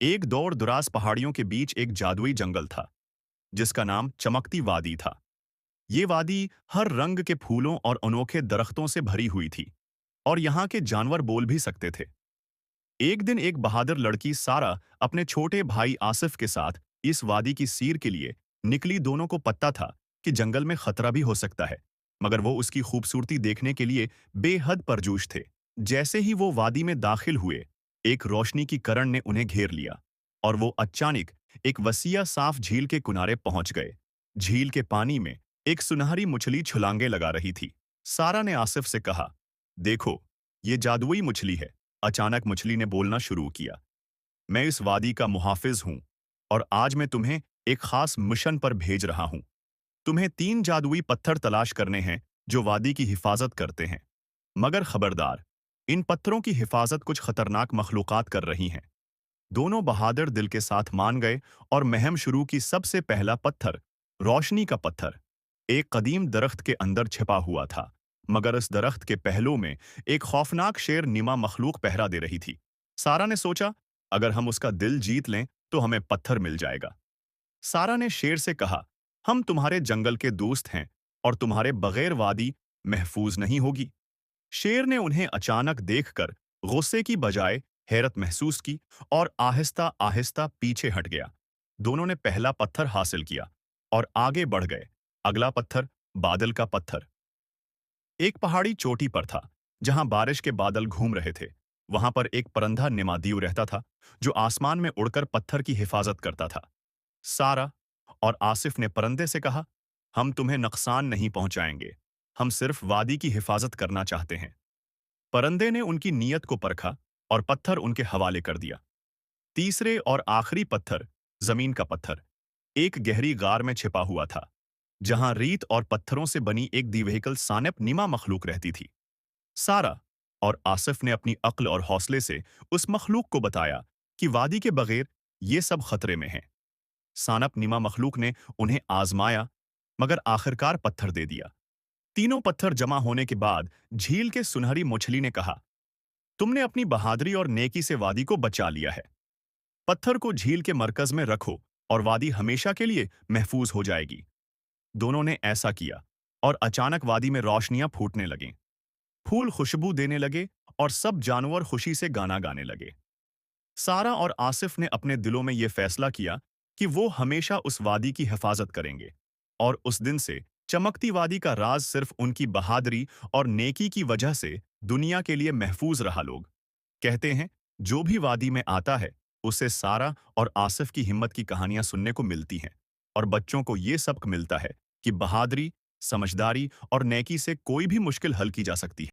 एक दौर दुरास पहाड़ियों के बीच एक जादुई जंगल था, जिसका नाम चमकती वादी था। ये वादी हर रंग के फूलों और अनोखे दरख्तों से भरी हुई थी, और यहाँ के जानवर बोल भी सकते थे। एक दिन एक बहादुर लड़की सारा अपने छोटे भाई आसिफ के साथ इस वादी की सीर के लिए निकली। दोनों को पता था कि जंगल में खतरा भी हो सकता है, मगर वो उसकी खूबसूरती देखने के लिए बेहद परजोश थे। जैसे ही वो वादी में दाखिल हुए, एक रोशनी की किरण ने उन्हें घेर लिया, और वो अचानक एक वसीया साफ झील के किनारे पहुंच गए। झील के पानी में एक सुनहरी मछली छलांगे लगा रही थी। सारा ने आसिफ से कहा, देखो, ये जादुई मछली है। अचानक मछली ने बोलना शुरू किया, मैं इस वादी का मुहाफिज हूं, और आज मैं तुम्हें एक खास मिशन पर भेज रहा हूं। तुम्हें 3 जादुई पत्थर तलाश करने हैं जो वादी की हिफाजत करते हैं। मगर खबरदार, इन पत्थरों की हिफाजत कुछ खतरनाक मखलूकात कर रही हैं। दोनों बहादुर दिल के साथ मान गए और महम शुरू की। सबसे पहला पत्थर, रोशनी का पत्थर, एक कदीम दरख्त के अंदर छिपा हुआ था, मगर इस दरख्त के पहलू में एक खौफनाक शेर निमा मखलूक पहरा दे रही थी। सारा ने सोचा, अगर हम उसका दिल जीत लें तो हमें पत्थर मिल जाएगा। सारा ने शेर से कहा, हम तुम्हारे जंगल के दोस्त हैं, और तुम्हारे बगैर वादी महफूज नहीं होगी। शेर ने उन्हें अचानक देखकर गुस्से की बजाय हैरत महसूस की, और आहिस्ता आहिस्ता पीछे हट गया। दोनों ने पहला पत्थर हासिल किया और आगे बढ़ गए। अगला पत्थर, बादल का पत्थर, एक पहाड़ी चोटी पर था, जहां बारिश के बादल घूम रहे थे। वहां पर एक परंधा निमादीव रहता था, जो आसमान में उड़कर पत्थर की हिफाजत करता था। सारा और आसिफ ने परिंदे से कहा, हम तुम्हें नुकसान नहीं पहुंचाएंगे, हम सिर्फ वादी की हिफाजत करना चाहते हैं। परिंदे ने उनकी नीयत को परखा और पत्थर उनके हवाले कर दिया। तीसरे और आखिरी पत्थर, जमीन का पत्थर, एक गहरी गार में छिपा हुआ था, जहां रेत और पत्थरों से बनी एक दिव्यकल सानप नीमा मखलूक रहती थी। सारा और आसिफ ने अपनी अक्ल और हौसले से उस मखलूक को बताया कि वादी के बगैर ये सब खतरे में हैं। सानप नीमा मखलूक ने उन्हें आजमाया, मगर आखिरकार पत्थर दे दिया। तीनों पत्थर जमा होने के बाद झील के सुनहरी मछली ने कहा, तुमने अपनी बहादुरी और नेकी से वादी को बचा लिया है। पत्थर को झील के मरकज में रखो, और वादी हमेशा के लिए महफूज हो जाएगी। दोनों ने ऐसा किया, और अचानक वादी में रोशनियां फूटने लगीं। फूल खुशबू देने लगे, और सब जानवर खुशी से गाना गाने लगे। सारा और आसिफ ने अपने दिलों में यह फैसला किया कि वो हमेशा उस वादी की हिफाजत करेंगे, और उस दिन से चमकती वादी का राज सिर्फ उनकी बहादुरी और नेकी की वजह से दुनिया के लिए महफूज रहा। लोग कहते हैं, जो भी वादी में आता है, उसे सारा और आसिफ की हिम्मत की कहानियां सुनने को मिलती हैं, और बच्चों को ये सबक मिलता है कि बहादुरी, समझदारी और नेकी से कोई भी मुश्किल हल की जा सकती है।